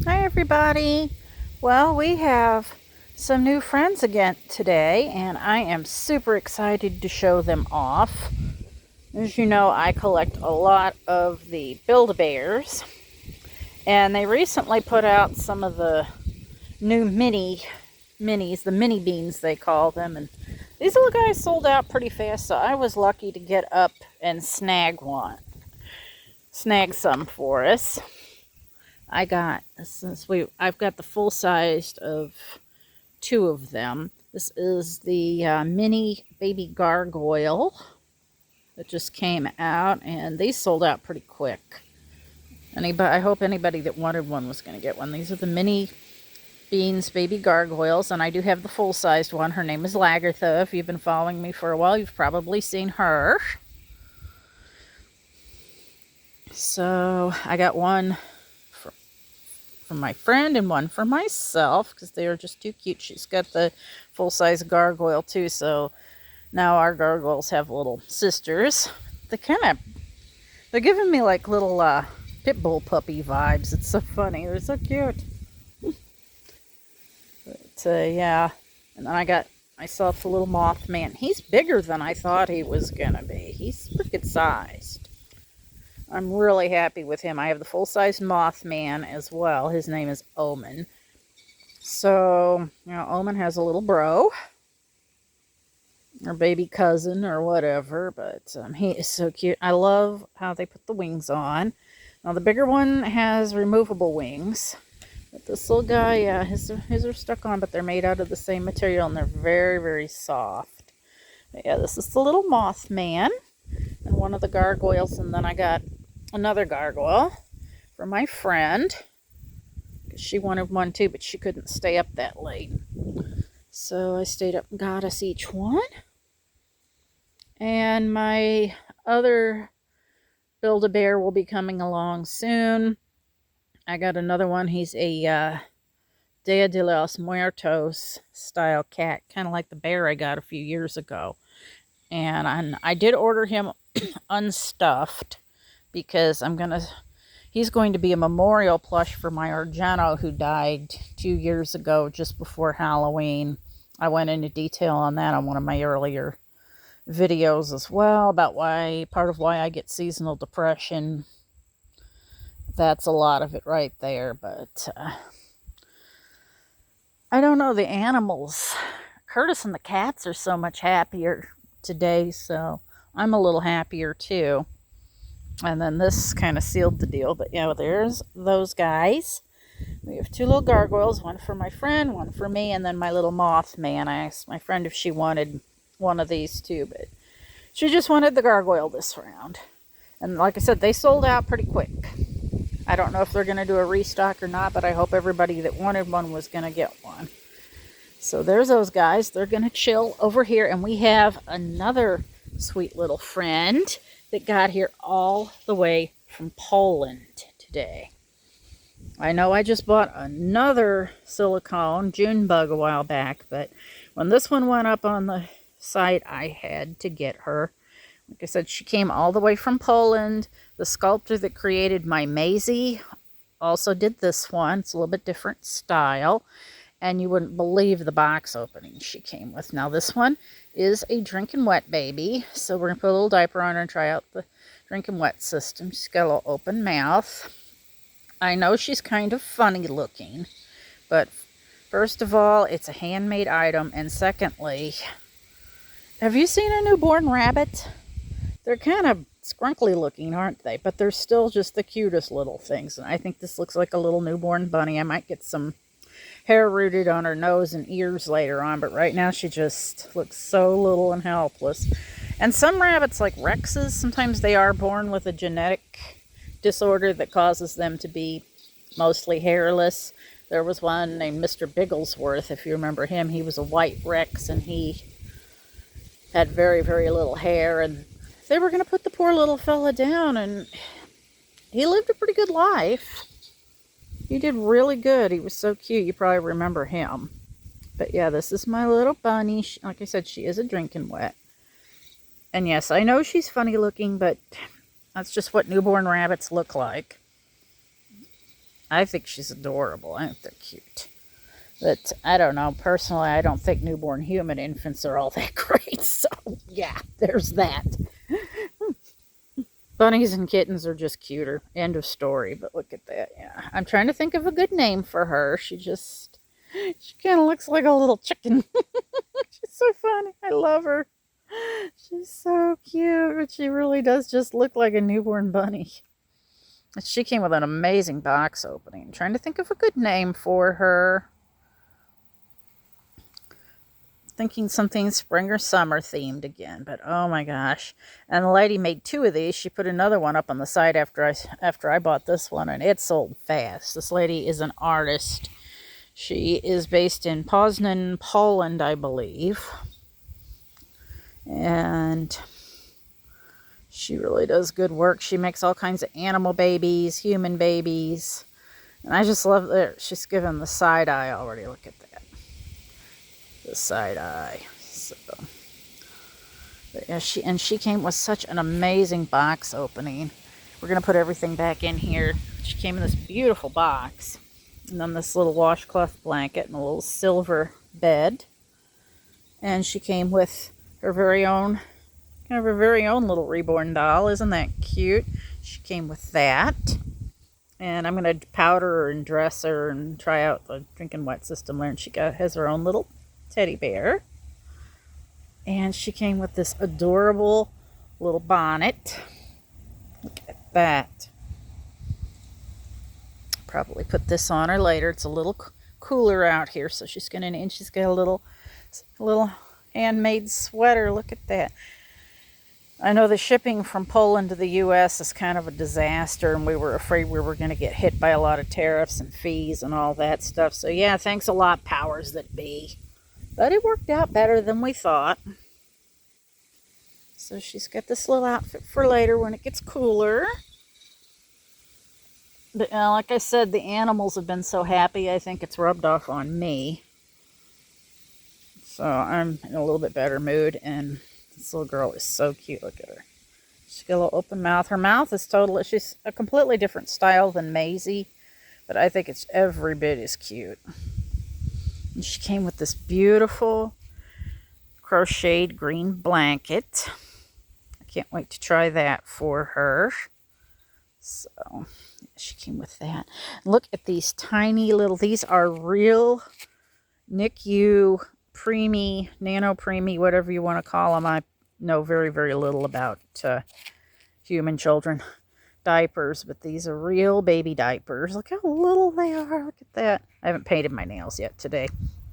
Hi everybody. Well, we have some new friends again today, and I am super excited to show them off. As you know, I collect a lot of the Build-A-Bears, and they recently put out some of the new minis, the mini beans they call them, and these little guys sold out pretty fast, so I was lucky to get up and snag some for us. I've got the full size of two of them. This is the mini baby gargoyle that just came out, and these sold out pretty quick. I hope anybody that wanted one was going to get one. These are the mini beans baby gargoyles, and I do have the full sized one. Her name is Lagartha. If you've been following me for a while, you've probably seen her. So I got one for my friend and one for myself because they are just too cute. She's got the full-size gargoyle too, so now our gargoyles have little sisters. They're giving me like little pit bull puppy vibes. It's so funny. They're so cute. But yeah, and then I got myself a little Mothman. He's bigger than I thought he was gonna be. He's pretty good sized. I'm really happy with him. I have the full-size Mothman as well. His name is Omen. So, Omen has a little bro, or baby cousin, or whatever, but he is so cute. I love how they put the wings on. Now, the bigger one has removable wings, but this little guy, yeah, his are stuck on, but they're made out of the same material, and they're very, very soft. But yeah, this is the little Mothman, and one of the gargoyles, and then I got another gargoyle for my friend. She wanted one too, but she couldn't stay up that late. So I stayed up and got us each one. And my other Build-A-Bear will be coming along soon. I got another one. He's a Dia de los Muertos style cat, kind of like the bear I got a few years ago. And I did order him unstuffed because he's going to be a memorial plush for my Argento who died 2 years ago just before Halloween. I went into detail on that on one of my earlier videos as well about part of why I get seasonal depression. That's a lot of it right there, but I don't know, the animals, Curtis and the cats are so much happier today, so I'm a little happier too. And then this kind of sealed the deal. But yeah, there's those guys. We have two little gargoyles, one for my friend, one for me, and then my little Mothman. I asked my friend if she wanted one of these too, but she just wanted the gargoyle this round. And like I said, they sold out pretty quick. I don't know if they're going to do a restock or not, but I hope everybody that wanted one was going to get one. So there's those guys. They're going to chill over here. And we have another sweet little friend that got here all the way from Poland today. I know I just bought another silicone June bug a while back, but when this one went up on the site, I had to get her. Like I said, she came all the way from Poland. The sculptor that created my Maisie also did this one. It's a little bit different style, and you wouldn't believe the box opening she came with. Now this one is a drinking wet baby, so we're going to put a little diaper on her and try out the drinking wet system. She's got a little open mouth. I know she's kind of funny looking, but first of all, it's a handmade item, and secondly, have you seen a newborn rabbit? They're kind of scrunkly looking, aren't they? But they're still just the cutest little things, and I think this looks like a little newborn bunny. I might get some hair rooted on her nose and ears later on, but right now she just looks so little and helpless. And some rabbits, like Rexes, sometimes they are born with a genetic disorder that causes them to be mostly hairless. There was one named Mr. Bigglesworth, if you remember him. He was a white Rex, and he had very, very little hair, and they were going to put the poor little fella down, and he lived a pretty good life. He did really good. He was so cute. You probably remember him. But yeah, this is my little bunny. Like I said, she is a drinking wet. And yes, I know she's funny looking, but that's just what newborn rabbits look like. I think she's adorable. I think they're cute. But I don't know. Personally, I don't think newborn human infants are all that great. So, yeah, there's that. Bunnies and kittens are just cuter. End of story. But look at that. Yeah. I'm trying to think of a good name for her. She kind of looks like a little chicken. She's so funny. I love her. She's so cute. But she really does just look like a newborn bunny. She came with an amazing box opening. I'm trying to think of a good name for her. Thinking something spring or summer themed again, but oh my gosh. And the lady made 2 of these. She put another one up on the side after I bought this one, and it sold fast. This lady is an artist. She is based in Poznan, Poland, I believe. And she really does good work. She makes all kinds of animal babies, human babies. And I just love that she's given the side eye already. Look at that. The side eye. So, but yeah, she came with such an amazing box opening. We're going to put everything back in here. She came in this beautiful box. And then this little washcloth blanket and a little silver bed. And she came with her very own little reborn doll. Isn't that cute? She came with that. And I'm going to powder her and dress her and try out the drinking wet system there. And she has her own little teddy bear. And she came with this adorable little bonnet. Look at that. Probably put this on her later. It's a little cooler out here, so she's got a little handmade sweater. Look at that. I know the shipping from Poland to the U.S. is kind of a disaster, and we were afraid we were going to get hit by a lot of tariffs and fees and all that stuff. So yeah, thanks a lot, powers that be. But it worked out better than we thought. So she's got this little outfit for later when it gets cooler. But like I said, the animals have been so happy, I think it's rubbed off on me. So I'm in a little bit better mood, and this little girl is so cute. Look at her. She's got a little open mouth. Her mouth is she's a completely different style than Maisie, but I think it's every bit as cute. And she came with this beautiful crocheted green blanket. I can't wait to try that for her. So she came with that. Look at these tiny these are real NICU preemie, nano preemie, whatever you want to call them. I know very, very little about human children diapers, but these are real baby diapers. Look how little they are. Look at that. I haven't painted my nails yet today.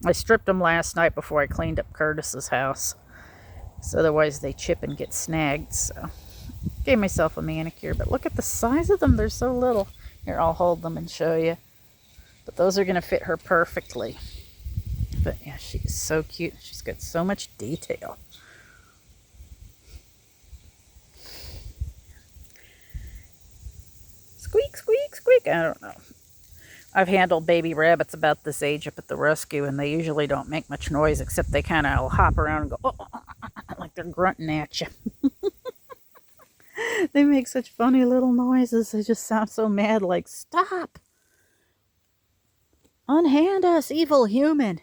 I stripped them last night before I cleaned up Curtis's house. So otherwise they chip and get snagged. So gave myself a manicure, but look at the size of them. They're so little. Here, I'll hold them and show you. But those are going to fit her perfectly. But yeah, she is so cute. She's got so much detail. Squeak, squeak, squeak. I don't know. I've handled baby rabbits about this age up at the rescue, and they usually don't make much noise, except they kind of hop around and go, oh, like they're grunting at you. They make such funny little noises. They just sound so mad, like, stop. Unhand us, evil human.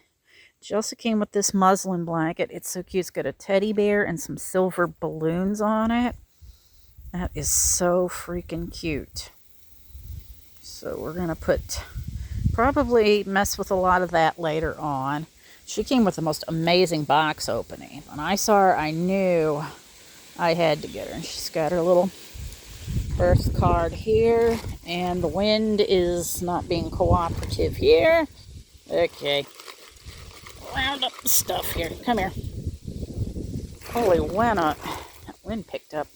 She also came with this muslin blanket. It's so cute. It's got a teddy bear and some silver balloons on it. That is so freaking cute. So we're going to probably mess with a lot of that later on. She came with the most amazing box opening. When I saw her, I knew I had to get her. And she's got her little birth card here. And the wind is not being cooperative here. Okay. Round up the stuff here. Come here. Holy that wind picked up.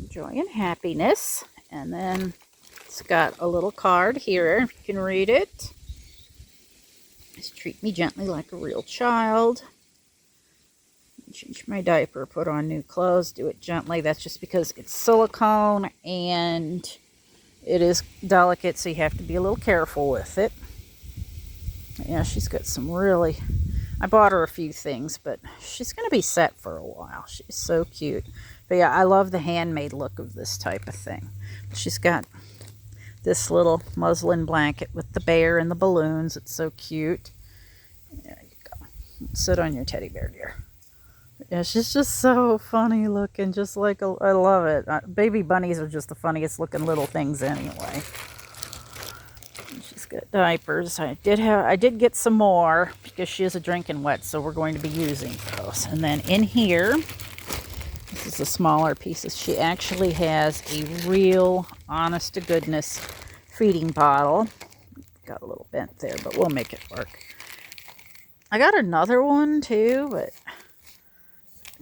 Joy and happiness. And then it's got a little card here, if you can read it. Just treat me gently like a real child. Change my diaper, put on new clothes, do it gently. That's just because it's silicone and it is delicate, so you have to be a little careful with it. Yeah, she's got some I bought her a few things, but she's going to be set for a while. She's so cute. But yeah, I love the handmade look of this type of thing. She's got this little muslin blanket with the bear and the balloons. It's so cute. There you go. Sit on your teddy bear, dear. Yeah, she's just so funny looking, just like I love it. Baby bunnies are just the funniest looking little things anyway. She's got diapers. I did get some more because she is a drinking wet, so we're going to be using those. And then in here, this is a smaller piece. She actually has a real, honest to goodness feeding bottle. Got a little bent there, but we'll make it work. I got another one too, but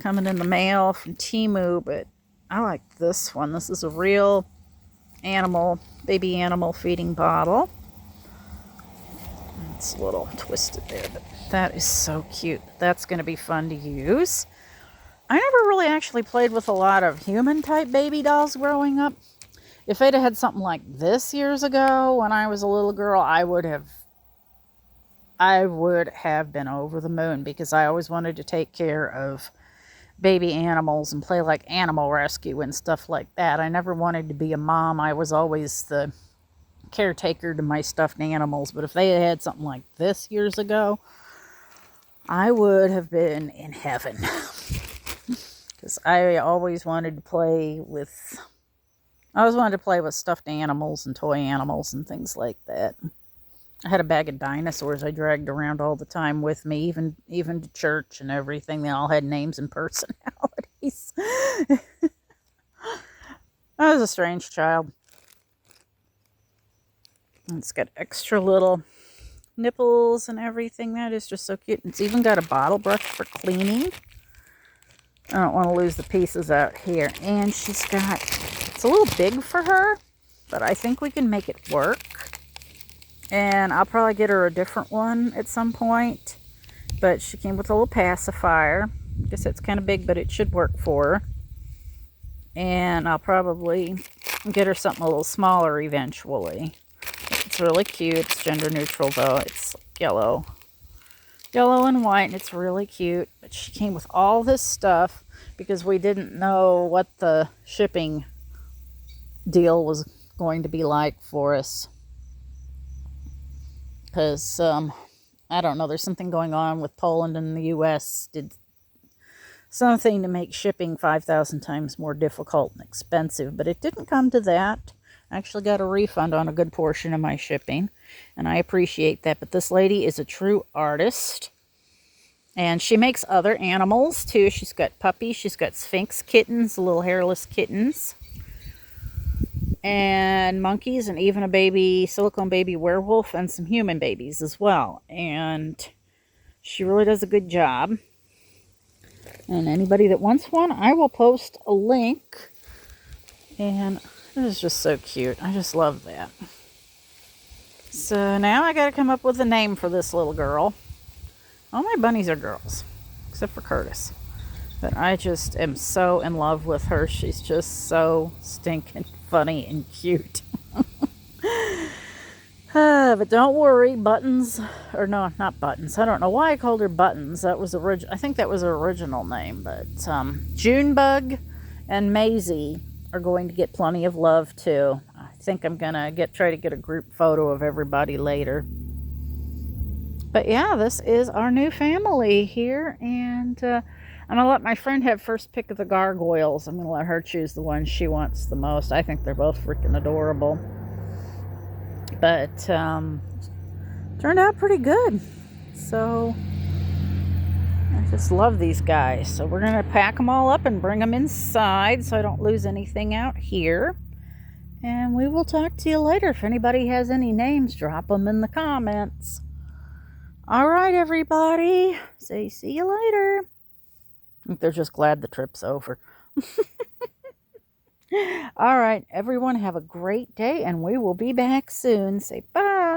coming in the mail from Temu, but I like this one. This is a real baby animal feeding bottle. It's a little twisted there, but that is so cute. That's going to be fun to use. I never really actually played with a lot of human type baby dolls growing up. If I'd had something like this years ago when I was a little girl, I would have been over the moon, because I always wanted to take care of baby animals and play like animal rescue and stuff like that. I never wanted to be a mom. I was always the caretaker to my stuffed animals. But if they had something like this years ago, I would have been in heaven. Because I always wanted to play with stuffed animals and toy animals and things like that. I had a bag of dinosaurs I dragged around all the time with me, even to church and everything. They all had names and personalities. I was a strange child. And it's got extra little nipples and everything. That is just so cute. It's even got a bottle brush for cleaning. I don't want to lose the pieces out here. And it's a little big for her, but I think we can make it work. And I'll probably get her a different one at some point. But she came with a little pacifier. I guess it's kind of big, but it should work for her. And I'll probably get her something a little smaller eventually. It's really cute. It's gender neutral though. It's yellow and white, and it's really cute. But she came with all this stuff because we didn't know what the shipping deal was going to be like for us. Because, I don't know, there's something going on with Poland and the U.S. did something to make shipping 5,000 times more difficult and expensive. But it didn't come to that. I actually got a refund on a good portion of my shipping, and I appreciate that. But this lady is a true artist, and she makes other animals too. She's got puppies, she's got Sphinx kittens, little hairless kittens, and monkeys, and even a silicone baby werewolf, and some human babies as well. And she really does a good job. And anybody that wants one, I will post a link. And it is just so cute. I just love that. So now I got to come up with a name for this little girl. All my bunnies are girls, except for Curtis. But I just am so in love with her. She's just so stinking funny and cute. But don't worry, Buttons, or no, not Buttons. I don't know why I called her Buttons. That was I think that was her original name. But Junebug and Maisie are going to get plenty of love too. I think I'm gonna try to get a group photo of everybody later. But yeah, this is our new family here, and I'm gonna let my friend have first pick of the gargoyles. I'm gonna let her choose the one she wants the most. I think they're both freaking adorable. But turned out pretty good. So I just love these guys. So we're gonna pack them all up and bring them inside so I don't lose anything out here. And we will talk to you later. If anybody has any names, drop them in the comments. All right, everybody. Say see you later. I think they're just glad the trip's over. All right, everyone, have a great day, and we will be back soon. Say bye.